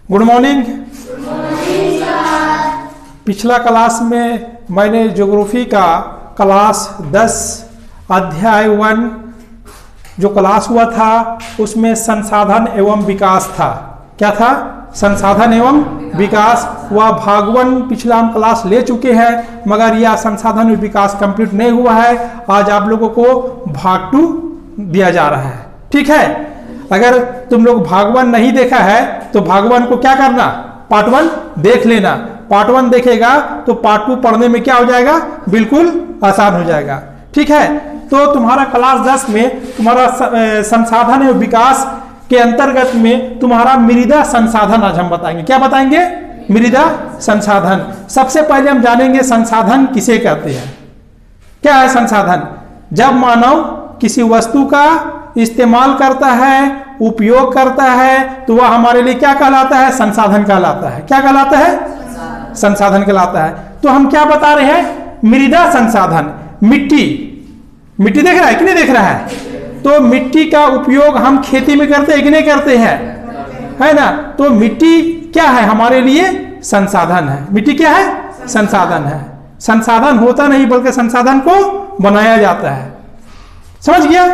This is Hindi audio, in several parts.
Good morning. पिछला क्लास में मैंने ज्योग्राफी का क्लास 10 अध्याय 1 जो क्लास हुआ था उसमें संसाधन एवं विकास था। क्या था? संसाधन एवं विकास। वह भाग 1 पिछला हम क्लास ले चुके हैं, मगर यह संसाधन एवं विकास कंप्लीट नहीं हुआ है। आज आप लोगों को भाग 2 दिया जा रहा है। ठीक है, अगर तुम लोग भाग 1 नहीं देखा है तो भाग 1 को क्या करना, पार्ट 1 देख लेना। पार्ट 1 देखेगा तो पार्ट 2 पढ़ने में क्या हो जाएगा, बिल्कुल आसान हो जाएगा। ठीक है, तो तुम्हारा क्लास 10 में तुम्हारा संसाधन एवं विकास के अंतर्गत में तुम्हारा मृदा संसाधन आज हम बताएंगे। क्या बताएंगे? मृदा संसाधन। सबसे पहले हम जानेंगे संसाधन किसे कहते हैं। क्या है संसाधन? जब मानव किसी वस्तु का इस्तेमाल करता है, उपयोग करता है, तो वह हमारे लिए क्या कहलाता है? संसाधन कहलाता है। क्या कहलाता है? संसाधन कहलाता है। तो हम क्या बता रहे हैं? मृदा संसाधन। मिट्टी देख रहा है कि नहीं देख रहा है? तो मिट्टी का उपयोग हम खेती में करते हैं कि नहीं करते हैं, है ना? तो मिट्टी क्या है? हमारे लिए संसाधन है। मिट्टी क्या है? संसाधन है। संसाधन होता नहीं बल्कि संसाधन को बनाया जाता है। समझ गया?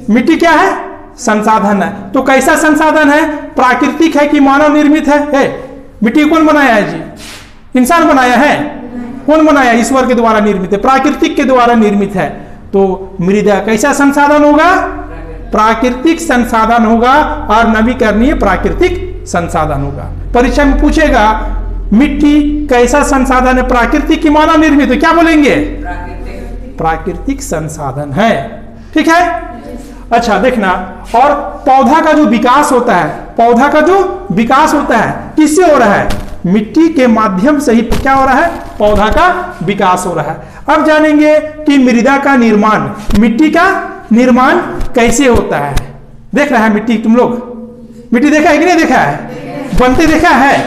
मिट्टी क्या है? संसाधन है। तो कैसा संसाधन है? प्राकृतिक है कि मानव निर्मित है? मिट्टी कौन बनाया है जी? इंसान बनाया है? कौन बनाया? ईश्वर के द्वारा निर्मित है, प्राकृतिक के द्वारा निर्मित है। तो मृदा कैसा संसाधन होगा? प्राकृतिक संसाधन होगा और नवीकरणीय प्राकृतिक संसाधन होगा। परीक्षा में पूछेगा मिट्टी कैसा संसाधन है, प्राकृतिक की मानव निर्मित, तो क्या बोलेंगे? प्राकृतिक संसाधन है। ठीक है, अच्छा देखना। और पौधा का जो विकास होता है, पौधा का जो विकास होता है किससे हो रहा है? मिट्टी के माध्यम से ही क्या हो रहा है? पौधा का विकास हो रहा है। अब जानेंगे कि मृदा का निर्माण, मिट्टी का निर्माण कैसे होता है। देख रहा है मिट्टी? तुम लोग मिट्टी देखा है कि नहीं देखा है? बनते देखा है?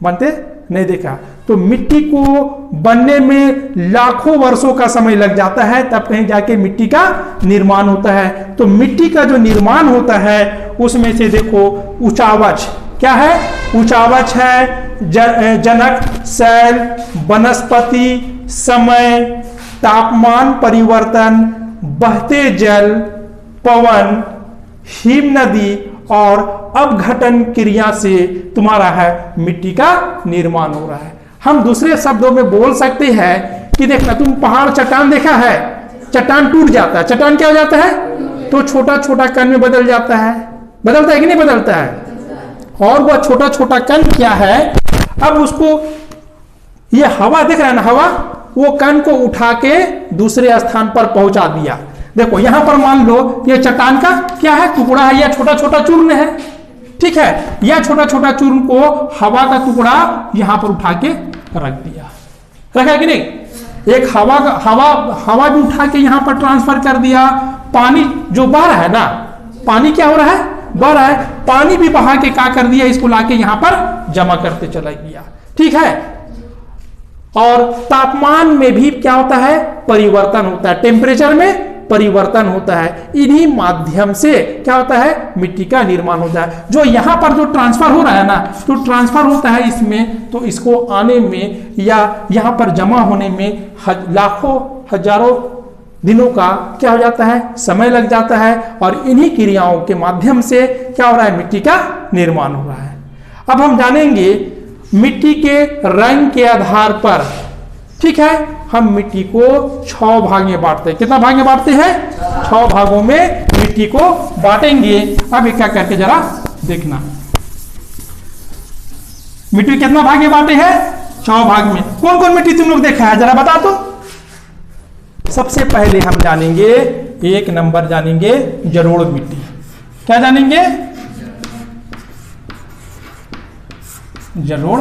बनते नहीं देखा। तो मिट्टी को बनने में लाखों वर्षों का समय लग जाता है, तब कहीं जाके मिट्टी का निर्माण होता है। तो मिट्टी का जो निर्माण होता है उसमें से देखो उचावच क्या है? उचावच है जनक, शैल, वनस्पति, समय, तापमान परिवर्तन, बहते जल, पवन, हिम नदी और अपघटन क्रिया से तुम्हारा है मिट्टी का निर्माण हो रहा है। हम दूसरे शब्दों में बोल सकते हैं कि देखना, तुम पहाड़ चट्टान देखा है? चट्टान टूट जाता है, चट्टान क्या हो जाता है? तो छोटा छोटा कण में बदल जाता है। बदलता है कि नहीं बदलता है? और वह छोटा छोटा कण क्या है? अब उसको ये हवा दिख रहा है ना, हवा वो कण को उठा के दूसरे स्थान पर पहुंचा दिया। देखो यहां पर मान लो ये चट्टान का क्या है? टुकड़ा है, या छोटा छोटा चूर्ण है। ठीक है, यह छोटा छोटा चूर्ण को हवा का टुकड़ा यहां पर उठा के रख दिया। रखा कि नहीं? एक हवा भी उठा के यहां पर ट्रांसफर कर दिया। पानी जो बह रहा है ना, पानी क्या हो रहा है? बह रहा है। पानी भी बहा के क्या कर दिया? इसको लाके यहां पर जमा करते चला गया। ठीक है, और तापमान में भी क्या होता है? परिवर्तन होता है, टेम्परेचर में परिवर्तन होता है। इन्हीं माध्यम से क्या होता है? मिट्टी का निर्माण होता है। जो यहां पर जो ट्रांसफर हो रहा है ना, तो ट्रांसफर होता है इसमें, तो इसको आने में या यहां पर जमा होने में लाखों हजारों दिनों का क्या हो जाता है? समय लग जाता है। और इन्हीं क्रियाओं के माध्यम से क्या हो रहा है? मिट्टी का निर्माण हो रहा है। अब हम जानेंगे मिट्टी के रंग के आधार पर। ठीक है, हम मिट्टी को 6 भाग में बांटते हैं। कितना भाग में बांटते हैं? 6 भागों में मिट्टी को बांटेंगे। अब एक क्या करके जरा देखना, मिट्टी कितना भाग में बांटे हैं? 6 भाग में। कौन कौन मिट्टी तुम लोग देखा है जरा बता दो। सबसे पहले हम जानेंगे, 1 नंबर जानेंगे जलोढ़ मिट्टी। क्या जानेंगे? जलोढ़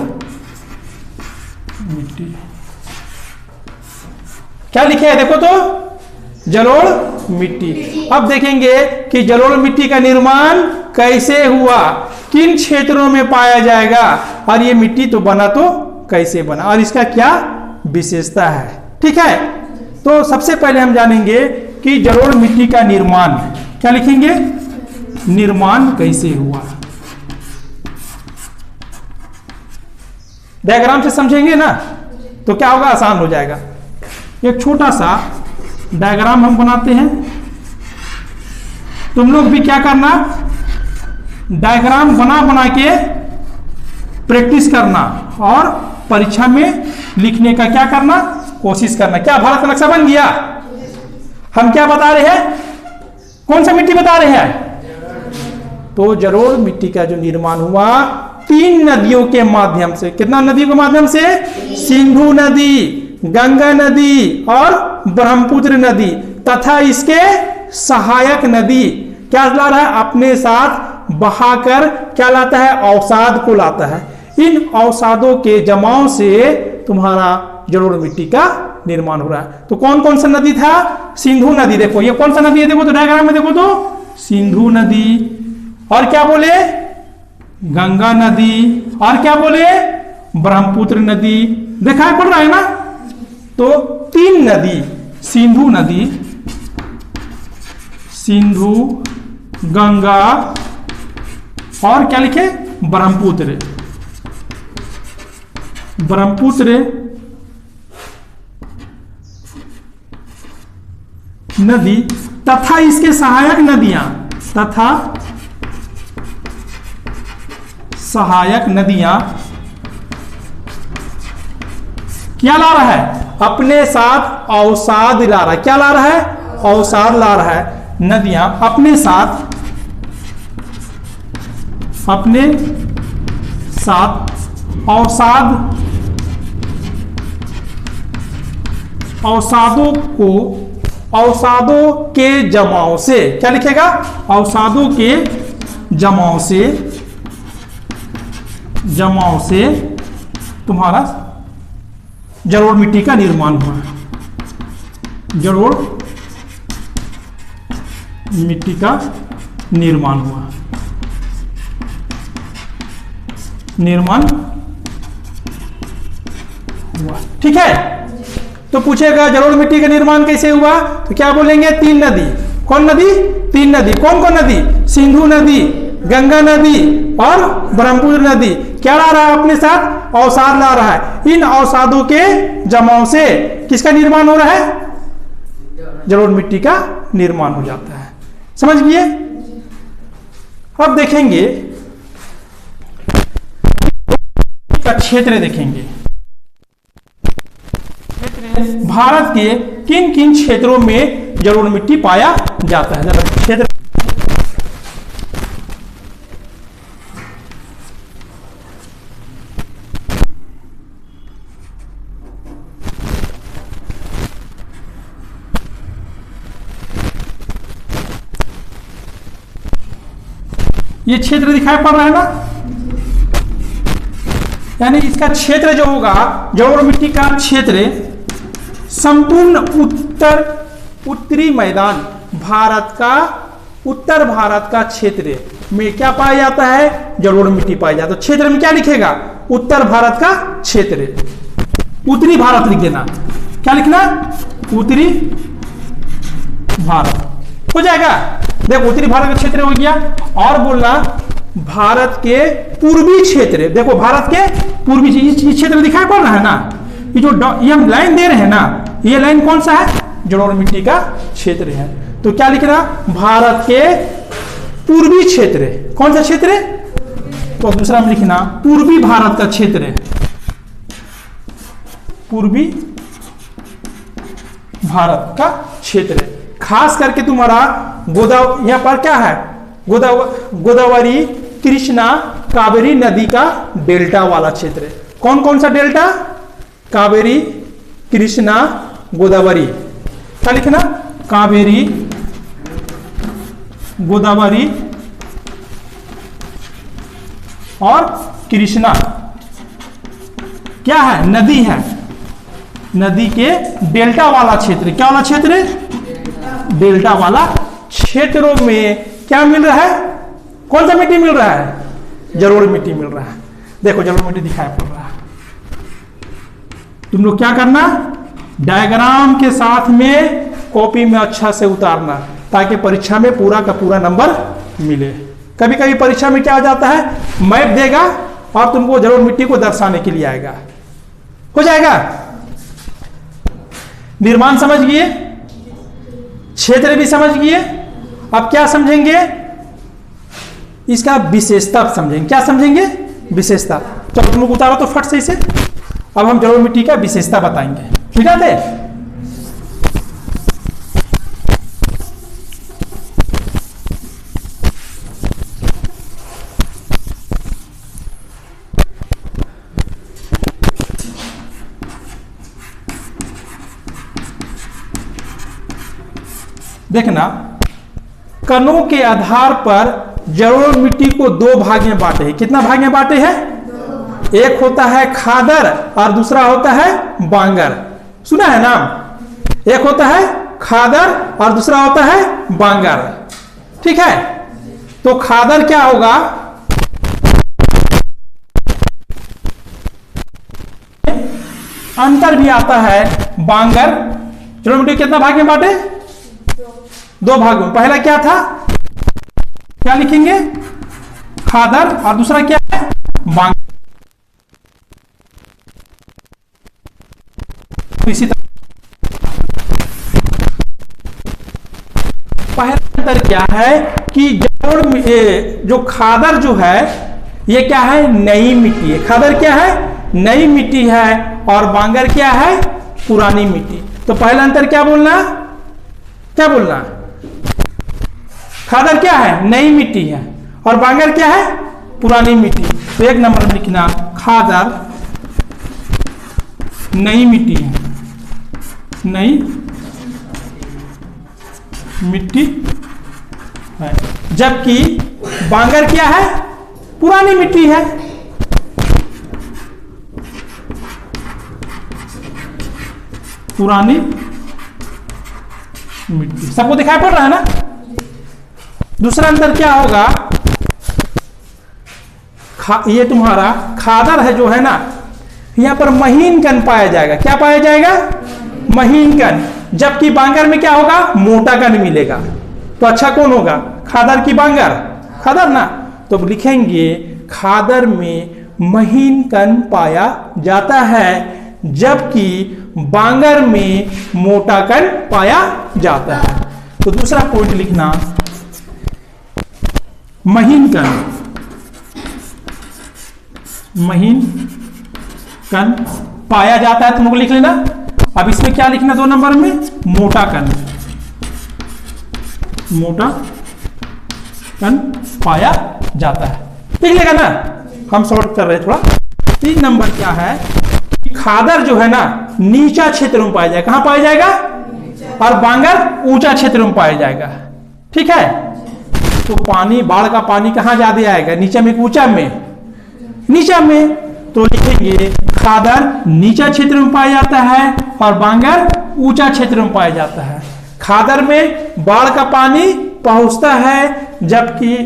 मिट्टी। क्या लिखे है देखो तो? जलोढ़ मिट्टी। अब देखेंगे कि जलोढ़ मिट्टी का निर्माण कैसे हुआ, किन क्षेत्रों में पाया जाएगा, और ये मिट्टी तो बना तो कैसे बना, और इसका क्या विशेषता है। ठीक है, तो सबसे पहले हम जानेंगे कि जलोढ़ मिट्टी का निर्माण। क्या लिखेंगे? निर्माण कैसे हुआ। डायग्राम से समझेंगे ना तो क्या होगा, आसान हो जाएगा। एक छोटा सा डायग्राम हम बनाते हैं, तुम लोग भी क्या करना, डायग्राम बना बना के प्रैक्टिस करना और परीक्षा में लिखने का क्या करना, कोशिश करना। क्या भारत का नक्शा बन गया? हम क्या बता रहे हैं, कौन सा मिट्टी बता रहे हैं? तो जलोढ़ मिट्टी का जो निर्माण हुआ 3 नदियों के माध्यम से। कितना नदियों के माध्यम से? सिंधु नदी, गंगा नदी और ब्रह्मपुत्र नदी तथा इसके सहायक नदी क्या ला रहा है, अपने साथ बहाकर क्या लाता है, अवसाद को लाता है। इन अवसादों के जमाव से तुम्हारा जलोढ़ मिट्टी का निर्माण हो रहा है। तो कौन कौन सा नदी था? सिंधु नदी। देखो ये कौन सा नदी है, देखो तो डायग्राम में देखो तो सिंधु नदी, और क्या बोले, गंगा नदी, और क्या बोले, ब्रह्मपुत्र नदी। देखा है, पढ़ रहा है ना? तो 3 नदी, सिंधु नदी, सिंधु, गंगा और क्या लिखे, ब्रह्मपुत्र। ब्रह्मपुत्र नदी तथा इसके सहायक नदियां, तथा सहायक नदियां क्या ला रहा है, अपने साथ अवसाद ला रहा है। क्या ला रहा है, अवसाद ला रहा है। नदियां अपने साथ अवसादों के जमाव से, क्या लिखेगा, अवसादों के जमाव से तुम्हारा जलोढ़ मिट्टी का निर्माण हुआ। जलोढ़ मिट्टी का निर्माण हुआ। ठीक है। तो पूछेगा जलोढ़ मिट्टी का निर्माण कैसे हुआ, तो क्या बोलेंगे, 3 नदी। कौन नदी? 3 नदी। कौन कौन नदी? सिंधु नदी, गंगा नदी और ब्रह्मपुत्र नदी। क्या ला रहा है, अपने साथ अवसाद ला रहा है। इन अवसादों के जमाव से किसका निर्माण हो रहा है, जलोढ़ मिट्टी का निर्माण हो जाता है। समझ गए? अब देखेंगे का क्षेत्र देखेंगे। भारत के किन किन क्षेत्रों में जलोढ़ मिट्टी पाया जाता है, क्षेत्र। ये क्षेत्र दिखाई पड़ रहा है ना, यानी इसका क्षेत्र जो होगा, जलोढ़ मिट्टी का क्षेत्र संपूर्ण उत्तरी मैदान भारत का, उत्तर भारत का क्षेत्र में क्या पाया जाता है, जलोढ़ मिट्टी पाई जाता है। क्षेत्र में क्या लिखेगा, उत्तर भारत का क्षेत्र। उत्तरी भारत लिख देना। क्या लिखना, उत्तरी भारत हो जाएगा। देखो उत्तरी भारत का क्षेत्र हो गया। और बोलना भारत के पूर्वी क्षेत्र। देखो भारत के पूर्वी क्षेत्र दिखाई पड़ रहा है ना, ये जो ये हम लाइन दे रहे हैं ना, ये लाइन कौन सा है, जलोढ़ मिट्टी का क्षेत्र है। तो क्या लिखना, भारत के पूर्वी क्षेत्र। कौन सा क्षेत्र? तो दूसरा में लिखना पूर्वी भारत का क्षेत्र, पूर्वी भारत का क्षेत्र। खास करके तुम्हारा यहाँ पर क्या है, गोदावरी, कृष्णा, कावेरी नदी का डेल्टा वाला क्षेत्र। कौन कौन सा डेल्टा, कावेरी, कृष्णा, गोदावरी। क्या लिखना, कावेरी, गोदावरी और कृष्णा क्या है, नदी है। नदी के डेल्टा वाला क्षेत्र। क्या वाला क्षेत्र, डेल्टा वाला क्षेत्रों में क्या मिल रहा है, कौन सा मिट्टी मिल रहा है, जलोढ़ मिट्टी मिल रहा है। देखो जलोढ़ मिट्टी दिखाई पड़ रहा है। तुम लोग क्या करना, डायग्राम के साथ में कॉपी में अच्छा से उतारना, ताकि परीक्षा में पूरा का पूरा नंबर मिले। कभी कभी परीक्षा में क्या हो जाता है, मैप देगा और तुमको जलोढ़ मिट्टी को दर्शाने के लिए आएगा। हो जाएगा। निर्माण समझ गए, क्षेत्र भी समझ गए। अब क्या समझेंगे, इसका विशेषता समझेंगे। क्या समझेंगे, विशेषता। चलो तुम लोग उतारो तो फट से इसे। अब हम जलोढ़ मिट्टी का विशेषता बताएंगे, ठीक है। देखना, कणों के आधार पर जलोढ़ मिट्टी को दो भाग में बांटे हैं। कितना भाग में बांटे हैं, एक होता है खादर और दूसरा होता है बांगर। सुना है नाम, एक होता है खादर और दूसरा होता है बांगर, ठीक है। तो खादर क्या होगा, अंतर भी आता है। बांगर जलोढ़ मिट्टी कितना भाग में बांटे, दो भागों। पहला क्या था, क्या लिखेंगे, खादर, और दूसरा क्या है, बांगर। इसी तरह पहला अंतर क्या है कि जो खादर जो है ये क्या है, नई मिट्टी है। खादर क्या है, नई मिट्टी है, और बांगर क्या है, पुरानी मिट्टी। तो पहला अंतर क्या बोलना, क्या बोलना, खादर क्या है, नई मिट्टी है, और बांगर क्या है, पुरानी मिट्टी। तो एक नंबर लिखना, खादर नई मिट्टी है, नई मिट्टी है, जबकि बांगर क्या है, पुरानी मिट्टी है। पुरानी मिट्टी, सबको दिखाई पड़ रहा है ना। दूसरा अंतर क्या होगा, ये तुम्हारा खादर है जो है ना, यहां पर महीन कण पाया जाएगा। क्या पाया जाएगा, महीन कण। जबकि बांगर में क्या होगा, मोटा कण मिलेगा। तो अच्छा कौन होगा, खादर की बांगर, खादर ना। तो लिखेंगे खादर में महीन कण पाया जाता है, जबकि बांगर में मोटा कण पाया जाता है। तो दूसरा पॉइंट लिखना, महीन कण, महीन कण पाया जाता है, तुम लोग लिख लेना। अब इसमें क्या लिखना, दो नंबर में, मोटा कण, मोटा कण पाया जाता है। लिख लेगा ना, हम शॉर्ट कर रहे हैं थोड़ा। 3 नंबर क्या है, खादर जो है ना नीचा क्षेत्र में पाया जाएगा। कहां पाया जाएगा, और बांगर ऊंचा क्षेत्र में पाया जाएगा, ठीक है। तो पानी, बाढ़ का पानी कहां ज्यादा आएगा, नीचे में, ऊंचा में, नीचा में। तो लिखेंगे खादर नीचा क्षेत्र में पाया जाता है, और बांगर ऊंचा क्षेत्र में पाया जाता है। खादर में बाढ़ का पानी पहुंचता है, जबकि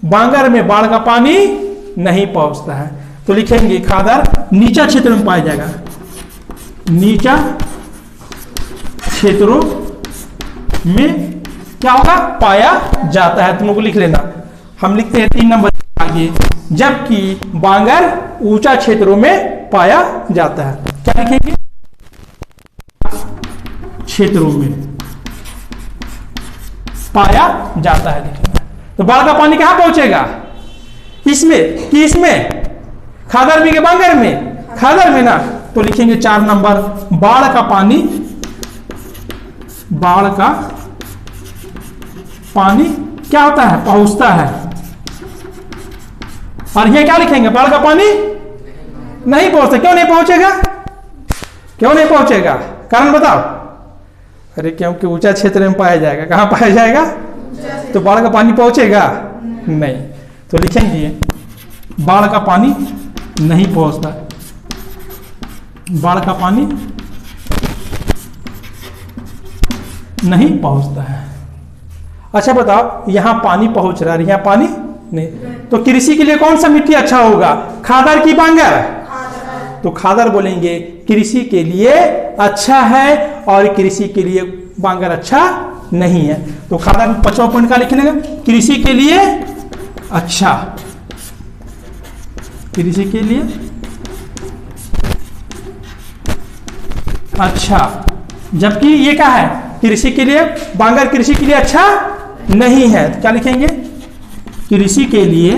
बांगर में बाढ़ का पानी नहीं पहुंचता है। तो लिखेंगे खादर नीचा क्षेत्र में पाया जाएगा, नीचा क्षेत्रों में क्या होगा, पाया जाता है। तुम लोग लिख लेना, हम लिखते हैं 3 नंबर आगे, जबकि बांगर ऊंचा क्षेत्रों में पाया जाता है। क्या लिखेंगे, क्षेत्रों में पाया जाता है, लिखेंगे। तो बाढ़ का पानी कहां पहुंचेगा, इसमें कि इसमें, खादर में के बांगर में, खादर में ना। तो लिखेंगे 4 नंबर, बाढ़ का पानी, बाढ़ का पानी क्या होता है, पहुंचता है। और ये क्या लिखेंगे, बाढ़ का पानी नहीं पहुंचता। क्यों नहीं पहुंचेगा, क्यों नहीं पहुंचेगा, कारण बताओ। अरे क्योंकि ऊंचा क्षेत्र में पाया जाएगा। कहां पाया जाएगा, तो बाढ़ का पानी पहुंचेगा नहीं। तो लिखेंगे बाढ़ का पानी नहीं पहुंचता, बाढ़ का पानी नहीं पहुंचता है। अच्छा बताओ, यहां पानी पहुंच रहा है, यहां पानी नहीं। तो कृषि के लिए कौन सा मिट्टी अच्छा होगा, खादर की बांगर। तो खादर बोलेंगे कृषि के लिए अच्छा है, और कृषि के लिए बांगर अच्छा नहीं है। तो खादर 5वां पॉइंट का लिखने का, कृषि के लिए अच्छा, कृषि के लिए अच्छा, जबकि ये क्या है, कृषि के लिए, बांगर कृषि के लिए अच्छा नहीं है, तो क्या लिखेंगे, कृषि के लिए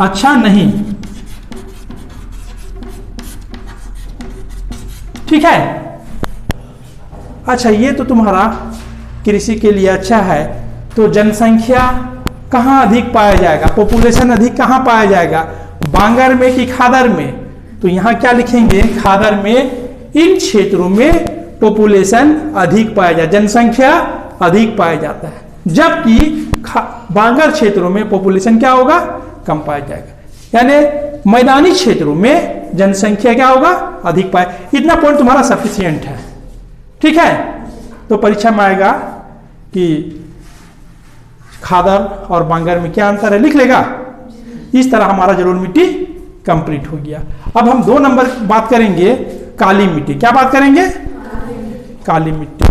अच्छा नहीं। ठीक है, अच्छा ये तो तुम्हारा कृषि के लिए अच्छा है, तो जनसंख्या कहां अधिक पाया जाएगा, पॉपुलेशन अधिक कहां पाया जाएगा, बांगर में कि खादर में, तो यहां क्या लिखेंगे, खादर में इन क्षेत्रों में पॉपुलेशन अधिक पाया जाए, जनसंख्या अधिक पाया जाता है, जबकि बांगर क्षेत्रों में पॉपुलेशन क्या होगा, कम पाया जाएगा, यानी मैदानी क्षेत्रों में जनसंख्या क्या होगा, अधिक पाए। इतना पॉइंट तुम्हारा सफिशिएंट है। ठीक है, तो परीक्षा में आएगा कि खादर और बांगर में क्या अंतर है, लिख लेगा। इस तरह हमारा जलोढ़ मिट्टी कंप्लीट हो गया। अब हम 2 नंबर बात करेंगे, काली मिट्टी। क्या बात करेंगे, काली मिट्टी।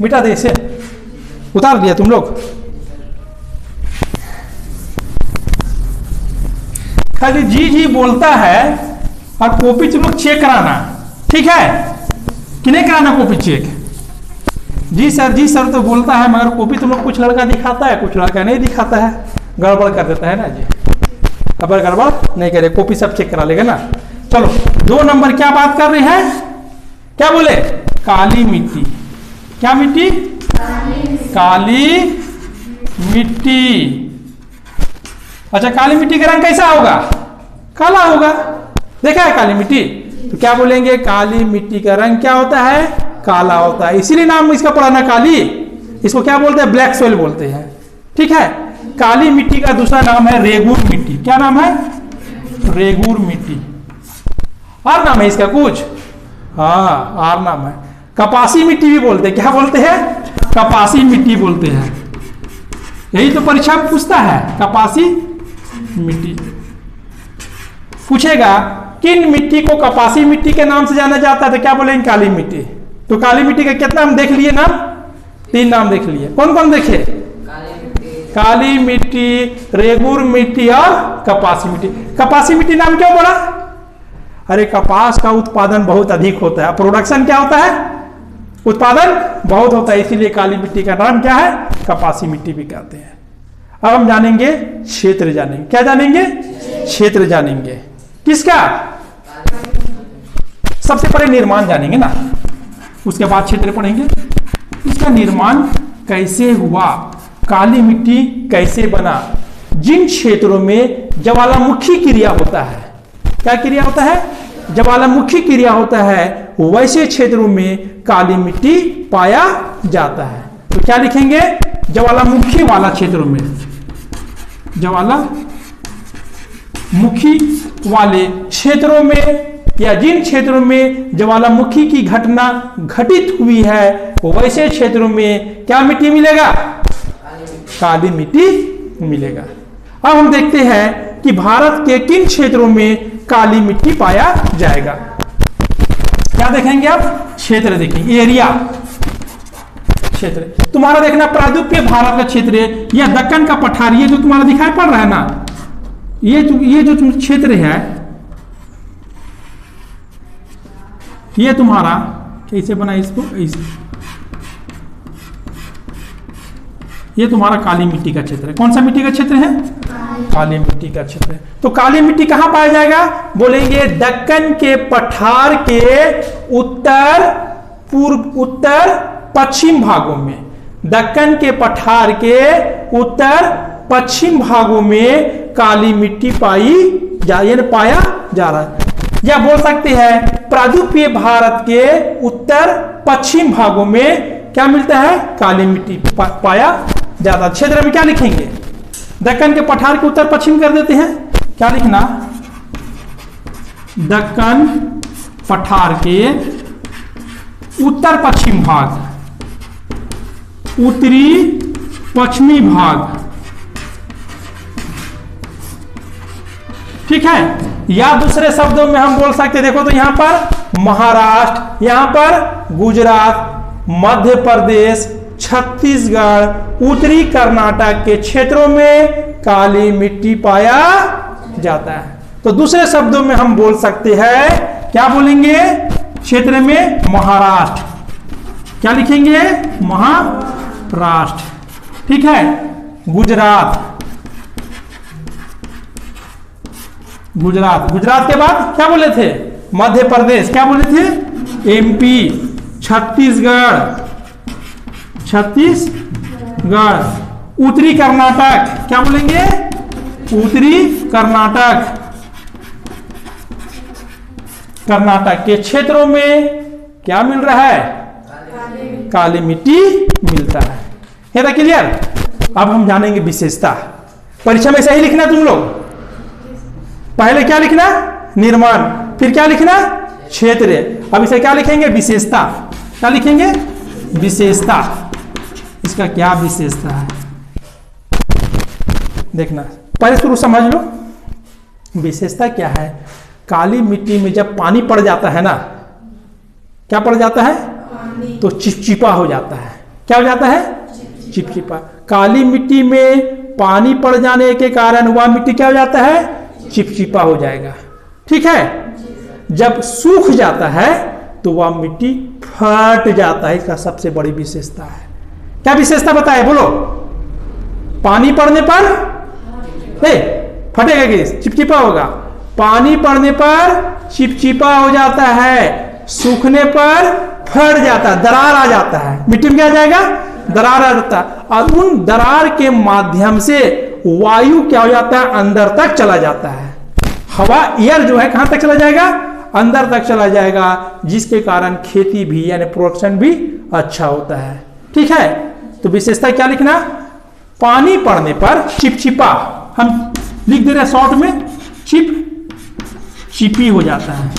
मिटा दे इसे, उतार दिया तुम लोग, खाली जी जी बोलता है और कॉपी तुम लोग चेक कराना। ठीक है, किन्हें कराना कॉपी चेक, जी सर तो बोलता है, मगर कॉपी तुम लोग कुछ लड़का दिखाता है, कुछ लड़का नहीं दिखाता है, गड़बड़ कर देता है ना जी। अब गड़बड़ नहीं करे, कॉपी सब चेक करा लेगा ना। चलो 2 नंबर क्या बात कर रहे हैं, क्या बोले, काली मिट्टी। क्या मिट्टी, काली मिट्टी। अच्छा, काली मिट्टी का रंग कैसा होगा, काला होगा, देखा है काली मिट्टी, तो क्या बोलेंगे, काली मिट्टी का रंग क्या होता है, काला होता है, इसीलिए नाम इसका पड़ा ना काली। इसको क्या बोलते हैं, ब्लैक सोइल बोलते हैं। ठीक है, काली मिट्टी का दूसरा नाम है रेगूर मिट्टी। क्या नाम है, रेगूर मिट्टी। और नाम है इसका कुछ, हाँ और नाम है, कपासी मिट्टी भी बोलते हैं। क्या बोलते हैं, कपासी मिट्टी बोलते हैं। यही तो परीक्षा में पूछता है, कपासी मिट्टी पूछेगा, किन मिट्टी को कपासी मिट्टी के नाम से जाना जाता है, तो क्या बोलेंगे, काली मिट्टी। तो काली मिट्टी का कितना हम देख लिए नाम, 3 नाम देख लिए। कौन कौन देखे, काली मिट्टी, रेगूर मिट्टी और कपासी मिट्टी। कपासी मिट्टी नाम क्यों पड़ा, अरे कपास का उत्पादन बहुत अधिक होता है, प्रोडक्शन क्या होता है, उत्पादन बहुत होता है, इसीलिए काली मिट्टी का नाम क्या है, कपासी मिट्टी भी कहते हैं। अब हम जानेंगे क्षेत्र, जानेंगे क्या जानेंगे, क्षेत्र जानेंगे। किसका, सबसे पहले निर्माण जानेंगे ना, उसके बाद क्षेत्र पढ़ेंगे। इसका निर्माण कैसे हुआ, काली मिट्टी कैसे बना, जिन क्षेत्रों में ज्वालामुखी क्रिया होता है, क्या क्रिया होता है, ज्वालामुखी क्रिया होता है, वैसे क्षेत्रों में काली मिट्टी पाया जाता है। तो क्या लिखेंगे, ज्वालामुखी वाला क्षेत्रों में, ज्वालामुखी वाले क्षेत्रों में, या जिन क्षेत्रों में ज्वालामुखी की घटना घटित हुई है, वैसे क्षेत्रों में क्या मिट्टी मिलेगा, काली मिट्टी मिलेगा। अब हम देखते हैं कि भारत के किन क्षेत्रों में काली मिट्टी पाया जाएगा। क्या देखेंगे आप, क्षेत्र देखेंगे, एरिया, क्षेत्र। तुम्हारा देखना प्रायद्वीपीय भारत का क्षेत्र है, या दक्कन का पठार, ये जो तुम्हारा दिखाई पड़ रहा है ना, ये जो क्षेत्र है, ये तुम्हारा कैसे बना इसको, ये तुम्हारा काली मिट्टी का क्षेत्र है। कौन सा मिट्टी का क्षेत्र है, काली मिट्टी का क्षेत्र है। तो काली मिट्टी कहां पाया जाएगा, बोलेंगे दक्कन के पठार के उत्तर पश्चिम भागों में, दक्कन के पठार के उत्तर पश्चिम भागों में काली मिट्टी पाया जा रहा है। या बोल सकते हैं प्रायद्वीपीय भारत के उत्तर पश्चिम भागों में क्या मिलता है, काली मिट्टी पाया जाता है। क्षेत्र में क्या लिखेंगे, दक्कन के पठार के उत्तर पश्चिम कर देते हैं, क्या लिखना, दक्कन पठार के उत्तर पश्चिम भाग, उत्तरी पश्चिमी भाग। ठीक है, या दूसरे शब्दों में हम बोल सकते, देखो तो यहां पर महाराष्ट्र, यहां पर गुजरात, मध्य प्रदेश, छत्तीसगढ़, उत्तरी कर्नाटक के क्षेत्रों में काली मिट्टी पाया जाता है। तो दूसरे शब्दों में हम बोल सकते हैं, क्या बोलेंगे, क्षेत्र में महाराष्ट्र, क्या लिखेंगे, महाराष्ट्र, ठीक है। गुजरात, गुजरात, गुजरात के बाद क्या बोले थे, मध्य प्रदेश, क्या बोले थे, एमपी, छत्तीसगढ़, छत्तीसगढ़, उत्तरी कर्नाटक, क्या बोलेंगे, उत्तरी कर्नाटक, कर्नाटक के क्षेत्रों में क्या मिल रहा है, काली मिट्टी मिलता है। ये था क्लियर। अब हम जानेंगे विशेषता। परीक्षा में सही लिखना तुम लोग, पहले क्या लिखना, निर्माण, फिर क्या लिखना, क्षेत्र, अब इसे क्या लिखेंगे, विशेषता, क्या लिखेंगे, विशेषता। इसका क्या विशेषता है देखना, पहले शुरू समझ लो। विशेषता क्या है, काली मिट्टी में जब पानी पड़ जाता है ना, क्या पड़ जाता है, तो चिपचिपा हो जाता है। क्या हो जाता है, चिपचिपा। काली मिट्टी में पानी पड़ जाने के कारण वह मिट्टी क्या हो जाता है, चिपचिपा हो जाएगा, ठीक है। जब सूख जाता है तो वह मिट्टी फट जाता है, इसका सबसे बड़ी विशेषता है। क्या विशेषता बताए, बोलो। पानी पड़ने पर फटेगा कि चिपचिपा होगा, पानी पड़ने पर चिपचिपा हो जाता है, सूखने पर फट जाता है, दरार आ जाता है, मिट्टी में क्या आ जाएगा, दरार आ जाता है। और उन दरार के माध्यम से वायु क्या हो जाता है, अंदर तक चला जाता है। हवा, एयर जो है कहां तक चला जाएगा, अंदर तक चला जाएगा, जिसके कारण खेती भी यानी प्रोडक्शन भी अच्छा होता है, ठीक है। तो विशेषता क्या लिखना, पानी पड़ने पर चिपचिपा, हम लिख दे रहे हैं शॉर्ट में, चिपी हो जाता है,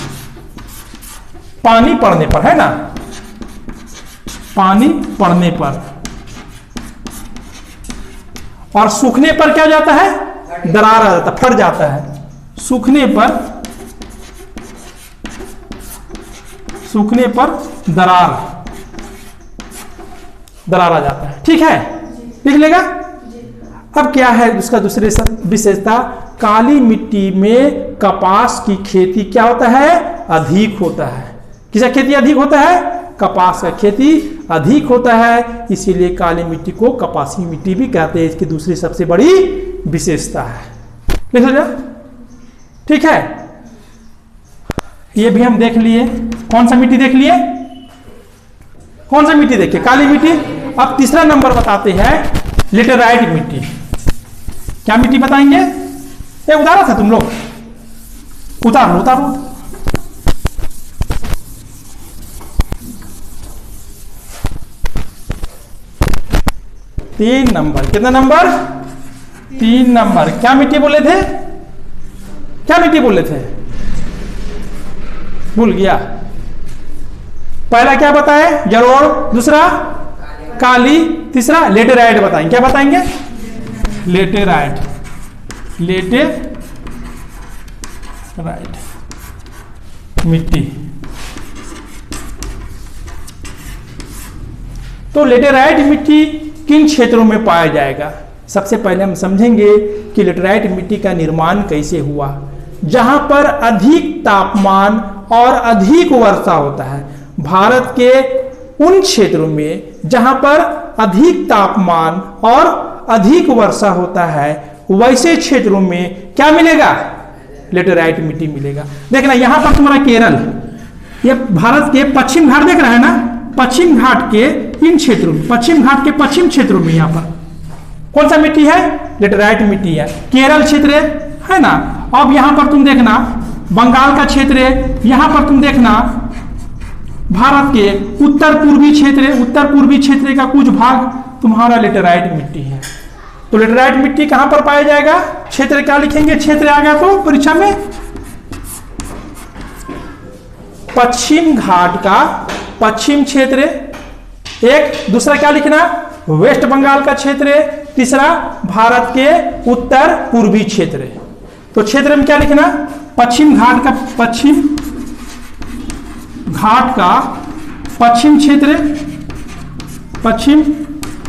पानी पड़ने पर, है ना, पानी पड़ने पर। और सूखने पर क्या हो जाता है, दरार आ जाता, फट जाता है। सूखने पर दरार आ जाता है, ठीक है, लिख लेगा। अब क्या है उसका दूसरे विशेषता, काली मिट्टी में कपास की खेती क्या होता है, अधिक होता है। किसका खेती अधिक होता है, कपास का खेती अधिक होता है, इसीलिए काली मिट्टी को कपासी मिट्टी भी कहते हैं। इसकी दूसरी सबसे बड़ी विशेषता है, लिख लो, ठीक है। ये भी हम देख लिए, कौन सा मिट्टी देख लिए, कौन सा मिट्टी देखिए, काली मिट्टी। अब तीसरा नंबर बताते हैं, लेटेराइट मिट्टी। क्या मिट्टी बताएंगे, ये उतारा था तुम लोग, उतारो उतारो। तीन नंबर, कितना नंबर, 3 नंबर। क्या मिट्टी बोले थे, क्या मिट्टी बोले थे, भूल गया। पहला क्या बताए, जलोढ़, दूसरा काली, तीसरा लेटेराइट बताएंगे। क्या बताएंगे, लेटेराइट, लेटेराइट मिट्टी। तो लेटेराइट मिट्टी किन क्षेत्रों में पाया जाएगा, सबसे पहले हम समझेंगे कि लेटेराइट मिट्टी का निर्माण कैसे हुआ। जहां पर अधिक तापमान और अधिक वर्षा होता है, भारत के उन क्षेत्रों में जहां पर अधिक तापमान और अधिक वर्षा होता है, वैसे क्षेत्रों में क्या मिलेगा, लेटेराइट मिट्टी मिलेगा। देखना यहां पर तुम्हारा केरल, ये भारत के पश्चिम घाट देख रहा है ना, पश्चिम घाट के इन क्षेत्रों में, पश्चिम घाट के पश्चिम क्षेत्रों में यहां पर कौन सा मिट्टी है, लेटेराइट मिट्टी है। केरल क्षेत्र है ना। अब यहां पर तुम देखना बंगाल का क्षेत्र है, यहां पर तुम देखना भारत के उत्तर पूर्वी क्षेत्र का कुछ भाग तुम्हारा लेटेराइट मिट्टी है। तो लेटेराइट मिट्टी कहां पर पाया जाएगा, क्षेत्र क्या लिखेंगे, क्षेत्र आ गया तो परीक्षा में पश्चिम घाट का पश्चिम क्षेत्र, एक दूसरा क्या लिखना, वेस्ट बंगाल का क्षेत्र, तीसरा भारत के उत्तर पूर्वी क्षेत्र। तो क्षेत्र में क्या लिखना, पश्चिम घाट का पश्चिम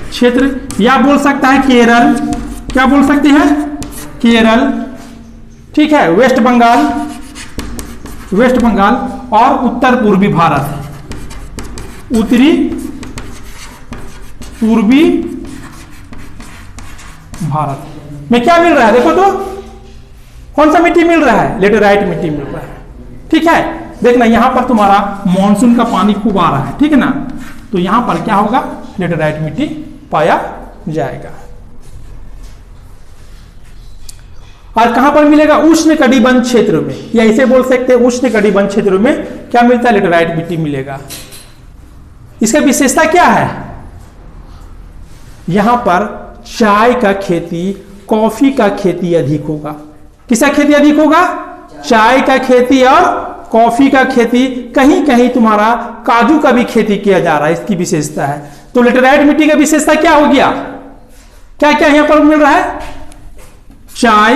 क्षेत्र, या बोल सकता है क्या बोल सकते हैं, केरल, ठीक है, वेस्ट बंगाल और उत्तर पूर्वी भारत, उत्तरी पूर्वी भारत में क्या मिल रहा है, देखो तो कौन सा मिट्टी मिल रहा है, लेटेराइट मिट्टी मिल रहा है, ठीक है। देखना यहां पर तुम्हारा मॉनसून का पानी खूब आ रहा है, ठीक है ना, तो यहां पर क्या होगा, लेटेराइट मिट्टी पाया जाएगा। और कहां पर मिलेगा, उष्ण कटिबंध क्षेत्र में, या इसे बोल सकते हैं उष्ण कटिबंध क्षेत्र में क्या मिलता है, लेटेराइट मिट्टी मिलेगा। इसका विशेषता क्या है, यहां पर चाय का खेती, कॉफी का खेती अधिक होगा। किसका खेती अधिक होगा, चाय का खेती और कॉफी का खेती, कहीं कहीं तुम्हारा काजू का भी खेती किया जा रहा है, इसकी विशेषता है। तो लेटेराइट मिट्टी का विशेषता क्या हो गया, क्या क्या यहां पर मिल रहा है, चाय,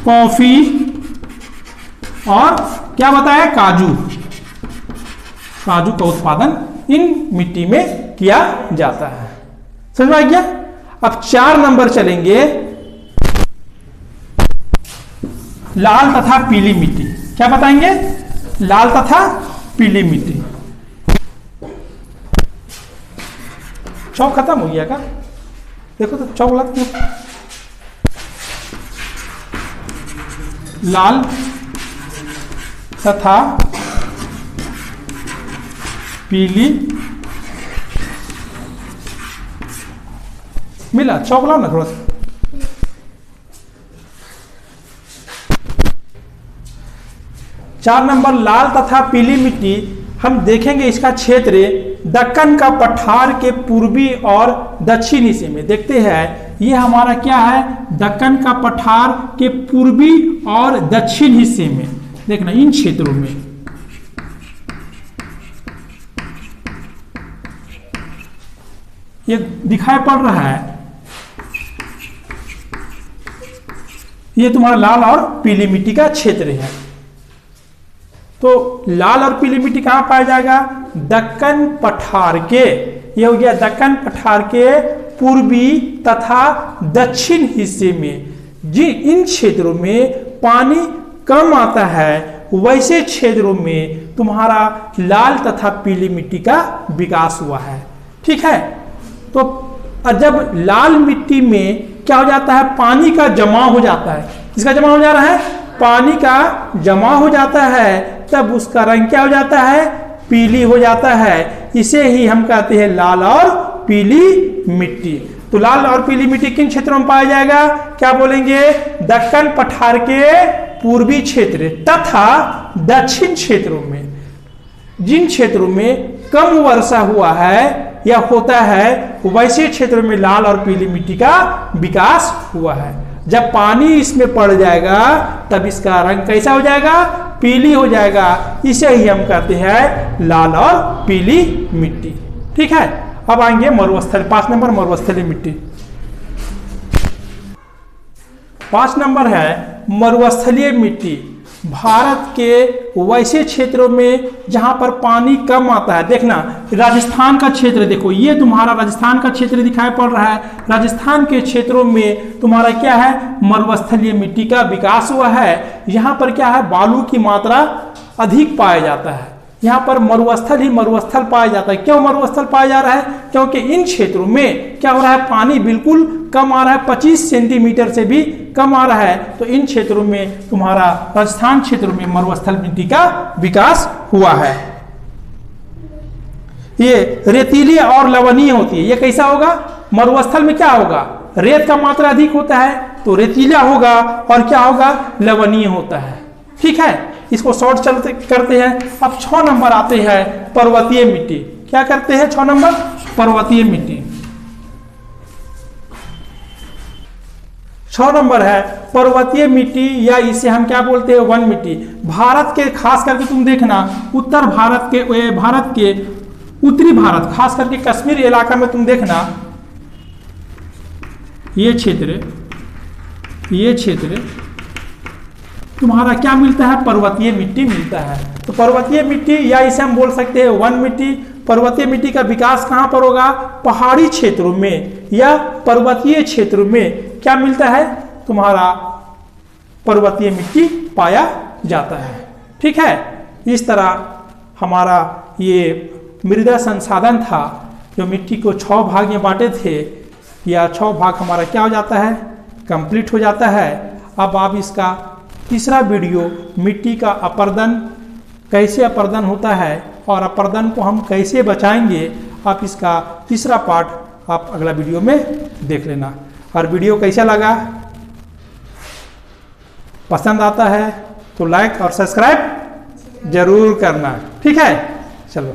कॉफी और क्या बताया, काजू का उत्पादन इन मिट्टी में किया जाता है। समझ में आ गया। अब 4 नंबर चलेंगे, लाल तथा पीली मिट्टी। क्या बताएंगे, लाल तथा पीली मिट्टी। चौक खत्म हो गया क्या, देखो तो चौक लगते हैं, लाल तथा पीली मिला, चौक लाओ ना थोड़ा सा। चार नंबर लाल तथा पीली मिट्टी, हम देखेंगे इसका क्षेत्र दक्कन का पठार के पूर्वी और दक्षिण हिस्से में। देखते हैं ये हमारा क्या है, दक्कन का पठार के पूर्वी और दक्षिण हिस्से में, देखना इन क्षेत्रों में ये दिखाई पड़ रहा है, ये तुम्हारा लाल और पीली मिट्टी का क्षेत्र है। तो लाल और पीली मिट्टी कहां पाया जाएगा, दक्कन पठार के, ये हो गया दक्कन पठार के पूर्वी तथा दक्षिण हिस्से में। जी इन क्षेत्रों में पानी कम आता है, वैसे क्षेत्रों में तुम्हारा लाल तथा पीली मिट्टी का विकास हुआ है, ठीक है। तो जब लाल मिट्टी में क्या हो जाता है, पानी का जमाव हो जाता है, इसका जमा हो जा रहा है, पानी का जमा हो जाता है, तब उसका रंग क्या हो जाता है, पीली हो जाता है। इसे ही हम कहते हैं लाल और पीली मिट्टी। तो लाल और पीली मिट्टी किन क्षेत्रों में पाया जाएगा, क्या बोलेंगे, दक्कन पठार के पूर्वी क्षेत्र तथा दक्षिण क्षेत्रों में। जिन क्षेत्रों में कम वर्षा हुआ है या होता है, वैसे क्षेत्रों में लाल और पीली मिट्टी का विकास हुआ है। जब पानी इसमें पड़ जाएगा तब इसका रंग कैसा हो जाएगा, पीली हो जाएगा। इसे ही हम कहते हैं लाल और पीली मिट्टी, ठीक है। अब आएंगे मरुस्थल, 5 नंबर मरुस्थलीय मिट्टी। 5 नंबर है मरुस्थलीय मिट्टी। भारत के वैसे क्षेत्रों में जहां पर पानी कम आता है, देखना राजस्थान का क्षेत्र, देखो ये तुम्हारा राजस्थान का क्षेत्र दिखाई पड़ रहा है। राजस्थान के क्षेत्रों में तुम्हारा क्या है, मरुस्थलीय मिट्टी का विकास हुआ है। यहाँ पर क्या है, बालू की मात्रा अधिक पाया जाता है, यहाँ पर मरुस्थल ही मरुस्थल पाया जाता है। क्यों मरुस्थल पाया जा रहा है, क्योंकि इन क्षेत्रों में क्या हो रहा है, पानी बिल्कुल कम आ रहा है, 25 सेंटीमीटर से भी कम आ रहा है। तो इन क्षेत्रों में तुम्हारा राजस्थान क्षेत्र में मरुस्थल मिट्टी का विकास हुआ है। ये रेतीली और लवणीय होती है। ये कैसा होगा, मरुस्थल में क्या होगा, रेत का मात्रा अधिक होता है तो रेतीला होगा, और क्या होगा, लवणीय होता है, ठीक है। इसको शॉर्ट चलते करते हैं। अब 6 नंबर आते हैं पर्वतीय मिट्टी। क्या करते हैं 6 नंबर, पर्वतीय मिट्टी। 6 नंबर है पर्वतीय मिट्टी, या इसे हम क्या बोलते हैं, वन मिट्टी। भारत के खास करके तुम देखना, उत्तर भारत के उत्तरी भारत, खास करके कश्मीर इलाका में तुम देखना, ये क्षेत्र तुम्हारा क्या मिलता है, पर्वतीय मिट्टी मिलता है। तो पर्वतीय मिट्टी, या इसे हम बोल सकते हैं वन मिट्टी। पर्वतीय मिट्टी का विकास कहाँ पर होगा? पहाड़ी क्षेत्रों में या पर्वतीय क्षेत्रों में क्या मिलता है? तुम्हारा पर्वतीय मिट्टी पाया जाता है। ठीक है, इस तरह हमारा ये मृदा संसाधन था जो मिट्टी को 6 भाग में बांटे थे, या 6 भाग हमारा क्या हो जाता है? कंप्लीट हो जाता है। अब आप इसका तीसरा वीडियो मिट्टी का अपर्दन, कैसे अपर्दन होता है और अपर्दन को हम कैसे बचाएंगे, आप इसका तीसरा पार्ट आप अगला वीडियो में देख लेना। और वीडियो कैसा लगा, पसंद आता है तो लाइक और सब्सक्राइब जरूर करना। ठीक है, चलो।